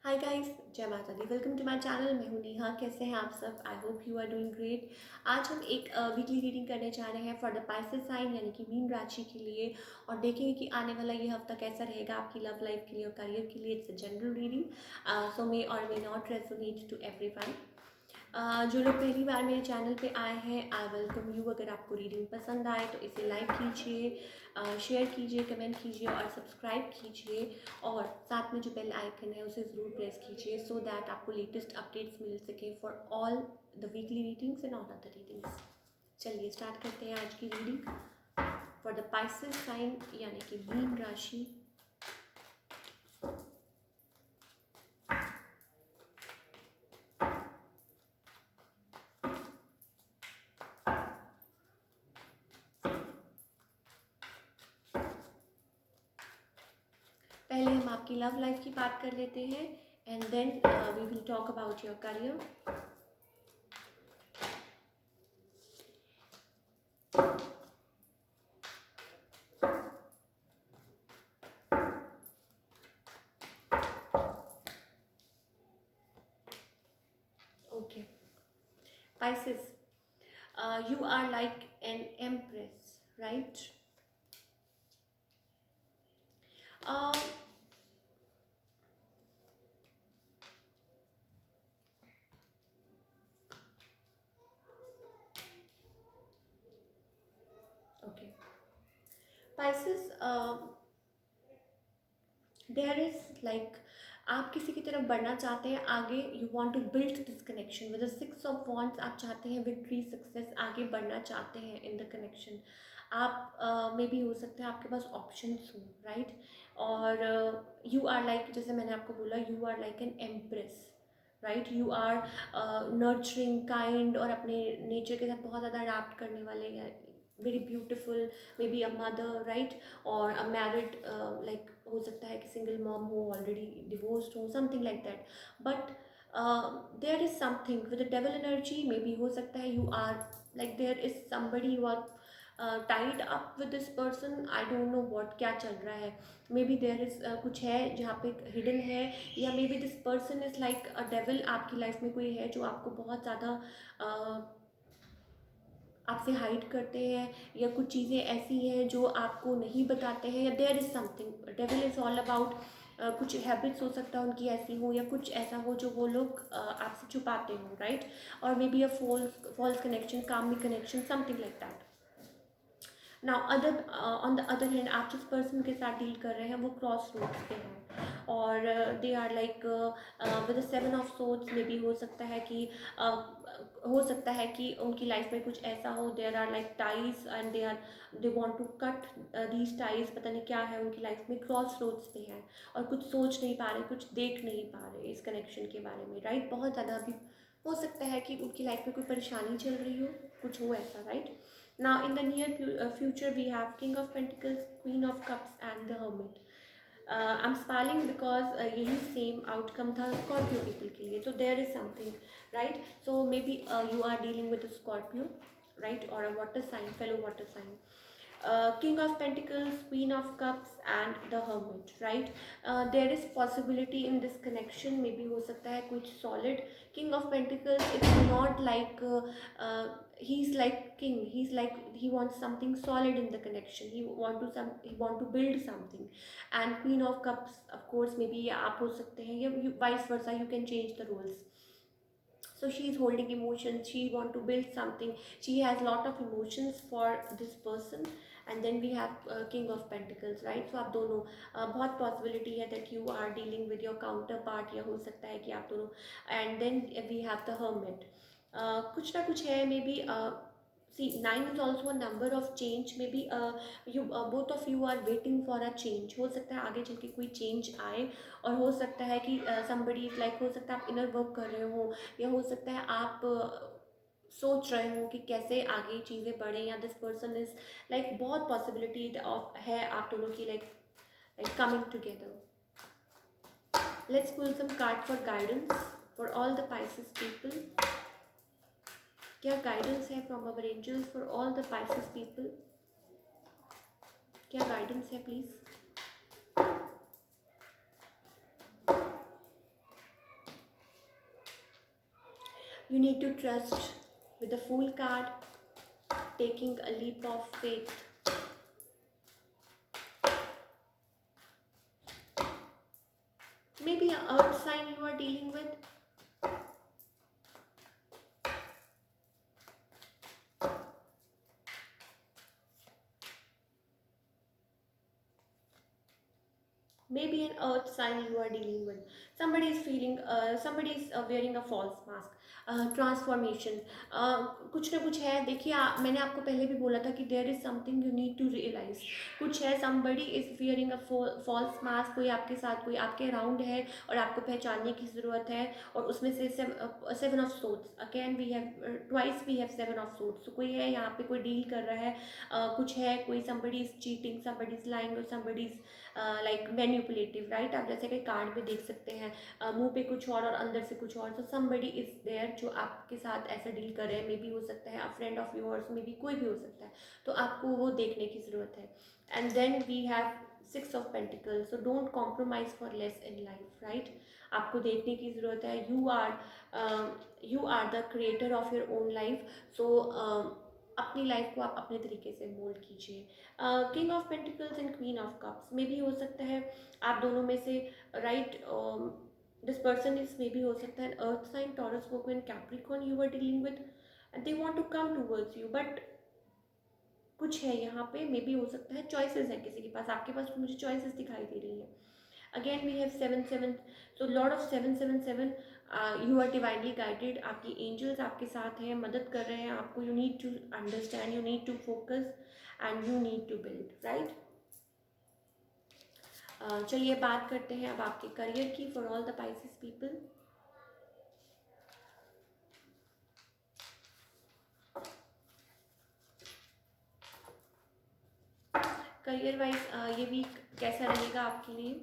हाय guys, जय माता दी। Welcome to my channel. मैं हूं नेहा। कैसे हैं आप सब? I hope you are doing great. आज हम एक वीकली रीडिंग करने जा रहे हैं फॉर द पाइसेस साइन यानी कि मीन राशि के लिए, और देखेंगे कि आने वाला ये हफ्ता कैसा रहेगा आपकी लव लाइफ के लिए और करियर के लिए। It's a general reading, so may or may not resonate to everyone. जो लोग पहली बार मेरे चैनल पे आए हैं, आई वेलकम यू। अगर आपको रीडिंग पसंद आए तो इसे लाइक कीजिए, शेयर कीजिए, कमेंट कीजिए और सब्सक्राइब कीजिए। और साथ में जो बेल आइकन है उसे ज़रूर प्रेस कीजिए सो दैट आपको लेटेस्ट अपडेट्स मिल सके for all the weekly readings and all other readings. चलिए स्टार्ट करते हैं आज की reading for the Pisces sign यानी कि मीन राशि। पहले हम आपकी लव लाइफ की बात कर लेते हैं and then we will talk about your career. Okay Pisces, you are like an empress, right? Uh, okay. Pisces, there is like आप किसी की तरफ बढ़ना चाहते हैं आगे, you want to build this connection with the six of wands. आप चाहते हैं विक्ट्री, सक्सेस, आगे बढ़ना चाहते हैं इन द कनेक्शन। आप मे बी हो सकता है आपके पास ऑप्शंस हो, राइट? और यू आर लाइक, जैसे मैंने आपको बोला, you are like an empress, right? You are nurturing, kind और अपने नेचर के साथ बहुत ज़्यादा अडाप्ट करने वाले हैं। Very beautiful, maybe a mother, right? और अ मैरिड, लाइक हो सकता है कि सिंगल मॉम हो, ऑलरेडी डिवोर्स्ड हो, something like that. But there is something with the devil energy. Maybe हो सकता है you are like there is somebody you are tied up with this person. I don't know what क्या चल रहा है। May be there is कुछ है जहाँ पे हिडन है, या may be this person is like a devil. आपकी लाइफ में कोई है जो आपको बहुत ज़्यादा आपसे हाइड करते हैं, या कुछ चीज़ें ऐसी हैं जो आपको नहीं बताते हैं, या there is something. Devil is all about कुछ हैबिट्स हो सकता है उनकी ऐसी हो, या कुछ ऐसा हो जो वो लोग आपसे छुपाते हो, राइट? और maybe a false connection, कामी connection, something like that. Now other on the other hand, आप जिस पर्सन के साथ डील कर रहे हैं वो क्रॉस रोड्स पे हैं, और they are like with seven of swords. Maybe हो सकता है कि उनकी लाइफ में कुछ ऐसा हो, there are like ties and they want to cut these ties. पता नहीं क्या है उनकी लाइफ में, क्रॉस रोड्स पे हैं और कुछ सोच नहीं पा रहे, कुछ देख नहीं पा रहे इस कनेक्शन के बारे में, राइट? बहुत ज़्यादा अभी हो सकता है कि उनकी लाइफ में कोई परेशानी चल रही हो, कुछ हो ऐसा, right? Now, in the near future, we have King of Pentacles, Queen of Cups, and the Hermit. I'm smiling because यही सेम आउटकम था स्कॉर्पियो पीपल के लिए, तो there is something, right? So maybe you are dealing with Scorpio, right? और a water sign, fellow water sign. King of Pentacles, Queen of Cups, and the Hermit, right? There is possibility in this connection, maybe हो सकता है कुछ solid. King of Pentacles, it's not like he's like king. He's like he wants something solid in the connection. He want to build something. And Queen of Cups, of course, maybe ये आप हो सकते हैं, या vice versa. You can change the roles. So she is holding emotions, she want to build something, she has lot of emotions for this person. And then we have King of Pentacles, right? So आप दोनों बहुत possibility है that you are dealing with your counterpart, या हो सकता है कि आप दोनों। And then we have the Hermit. कुछ ना कुछ है, maybe see, 9 is also a number of change. Maybe you both of you are waiting for a change. हो सकता है आगे चल के कोई change आए, और हो सकता है कि somebody is like, हो सकता है आप inner work कर रहे हो, या हो सकता है आप सोच रहे हो कि कैसे आगे चीज़ें बढ़ें, या दिस पर्सन इज लाइक बहुत पॉसिबिलिटी ऑफ है आप दोनों की like coming together. Let's pull some card for guidance for all the Pisces people. क्या गाइडेंस है from our angels for all the Pisces people? क्या गाइडेंस है please? You need to trust with the Fool card, taking a leap of faith. Maybe an earth sign you are dealing with. Maybe an earth sign you are dealing with. Somebody is feeling, somebody is wearing a false mask. Transformation, कुछ ना कुछ है। देखिए मैंने आपको पहले भी बोला था कि there is something you need to realise. कुछ है, somebody is wearing a false mask. कोई आपके साथ, कोई आपके अराउंड है और आपको पहचानने की ज़रूरत है। और उसमें से seven of swords, again we have twice we have seven of swords. तो कोई है यहाँ पे, कोई डील कर रहा है, कुछ है, कोई somebody is cheating, somebody is lying, और somebody is like manipulative, right. आप जैसे कि कार्ड में देख सकते हैं, मुंह पे कुछ और अंदर से कुछ और। तो समबडी इज देयर जो आपके साथ ऐसा डील कर रहे हैं। मे बी हो सकता है अ friend of yours, may be कोई भी हो सकता है। तो आपको वो देखने की ज़रूरत है। And then we have six of pentacles. So don't compromise for less in life, right. आपको देखने की ज़रूरत है। You are the creator of your own life. So अपनी लाइफ को आप अपने तरीके से मोल्ड कीजिए। King of pentacles and queen of cups, मे भी हो सकता है आप दोनों में से, राइट। दिस पर्सन इज, मे भी हो सकता है earth sign, taurus, Virgo and Capricorn you are dealing with, and they want to come towards you. But कुछ है यहाँ पे, मे भी हो सकता है चॉइसेस है किसी के पास। आपके पास मुझे चॉइसेस दिखाई दे रही हैं। Again we have 7 7। So lord of 7 7 7, you are divinely guided. आपकी एंजल्स आपके साथ हैं, मदद कर रहे हैं आपको। You need to understand, you need to focus and you need to build, right. चलिए बात करते हैं अब आपके करियर की, for all the Pisces people. Career wise ये वीक कैसा रहेगा आपके लिए?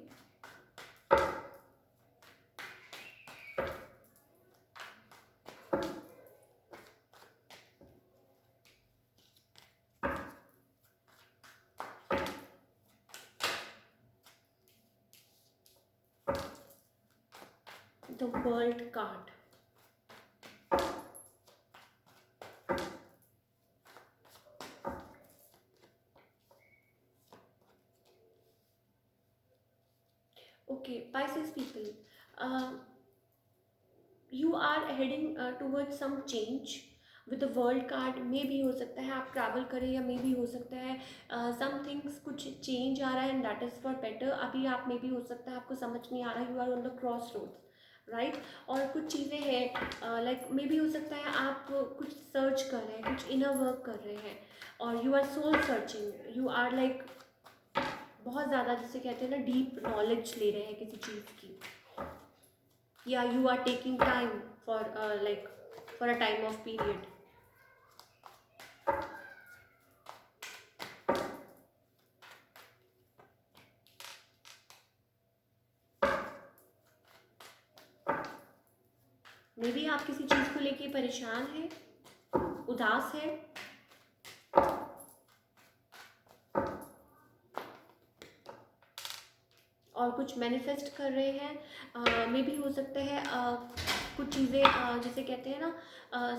The world card, okay, Pisces people, you are heading towards some change with the world card. मे भी हो सकता है आप ट्रैवल करें, या मे भी हो सकता है सम थिंग्स, कुछ चेंज आ रहा है and that is for better. अभी आप मे भी हो सकता है आपको समझ नहीं आ रहा, you are on the crossroads, right. और कुछ चीज़ें हैं, लाइक मे भी हो सकता है आप कुछ सर्च कर रहे हैं, कुछ इनर वर्क कर रहे हैं, और you are soul searching. You are like बहुत ज़्यादा, जिसे कहते हैं ना, डीप नॉलेज ले रहे हैं किसी चीज़ की, या you are taking time for like for a time off period. Maybe आप किसी चीज़ को लेके परेशान हैं, उदास है, और कुछ मैनिफेस्ट कर रहे हैं। मे भी हो सकता है कुछ चीज़ें, जैसे कहते हैं ना,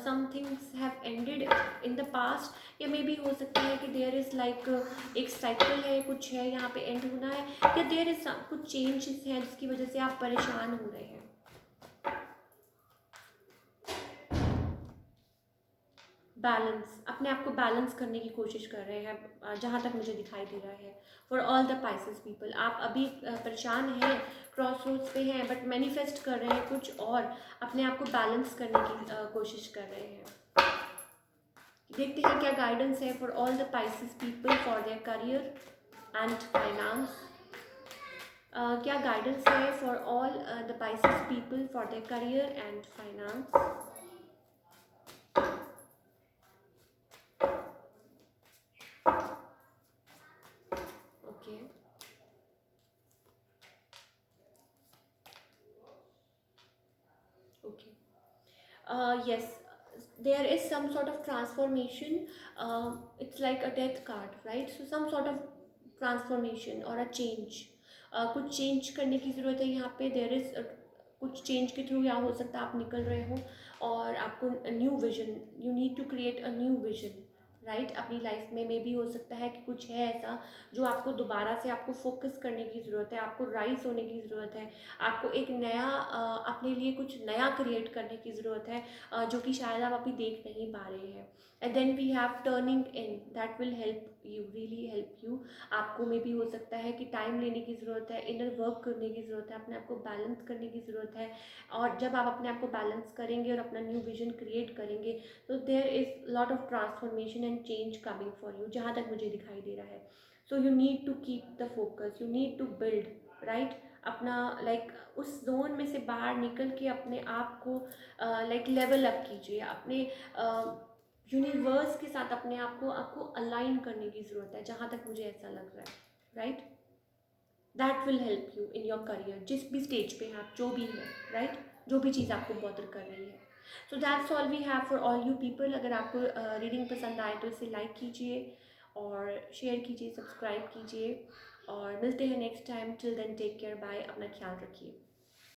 some things have ended in the past, या मे भी हो सकता है कि देयर इज़ लाइक एक साइकिल है, कुछ है यहाँ पे एंड होना है, या देयर इज़ कुछ चेंजेस हैं जिसकी वजह से आप परेशान हो रहे हैं। बैलेंस, अपने आप को बैलेंस करने की कोशिश कर रहे हैं, जहाँ तक मुझे दिखाई दे रहा है। For all the Pisces people, आप अभी परेशान हैं, क्रॉस रोड्स पे हैं, बट मैनिफेस्ट कर रहे हैं कुछ और, अपने आप को बैलेंस करने की कोशिश कर रहे हैं। देखते हैं क्या गाइडेंस है for all the Pisces people for their career and finance. क्या गाइडेंस है for all the Pisces people for their career and finance. Okay, okay. Yes, there is some sort of transformation. It's like a death card, right? So some sort of transformation or a change. कुछ change करने की ज़रूरत है यहाँ पे। There is कुछ change के through या हो सकता है आप निकल रहे हो और आपको new vision, you need to create a new vision, right, अपनी लाइफ में मे भी हो सकता है कि कुछ है ऐसा जो आपको दोबारा से आपको फोकस करने की ज़रूरत है, आपको राइज होने की ज़रूरत है, आपको एक नया अपने लिए कुछ नया क्रिएट करने की ज़रूरत है, जो कि शायद आप अभी देख नहीं पा रहे हैं। And then we have turning in, that will help you, really help you. आपको मे भी हो सकता है कि टाइम लेने की ज़रूरत है, इनर वर्क करने की ज़रूरत है, अपने आप को बैलेंस करने की ज़रूरत है। और जब आप अपने आप को बैलेंस करेंगे और अपना न्यू विजन क्रिएट करेंगे तो there is lot of transformation and change coming for you, जहाँ तक मुझे दिखाई दे रहा है। So you need to keep the focus, you need to build, right, अपना उस जोन में से बाहर निकल के अपने आप को लेवल अप कीजिए, अपने यूनिवर्स के साथ अपने आप को आपको अलाइन करने की ज़रूरत है, जहाँ तक मुझे ऐसा लग रहा है, right. That will help you in your career, जिस भी स्टेज पे हैं आप, जो भी है, राइट, जो भी चीज़ आपको बॉदर कर रही है। So that's all we have for all you people. अगर आपको रीडिंग पसंद आए तो इसे लाइक कीजिए और शेयर कीजिए, सब्सक्राइब कीजिए, और मिलते हैं next time. Till then take care, bye, अपना ख्याल रखिए।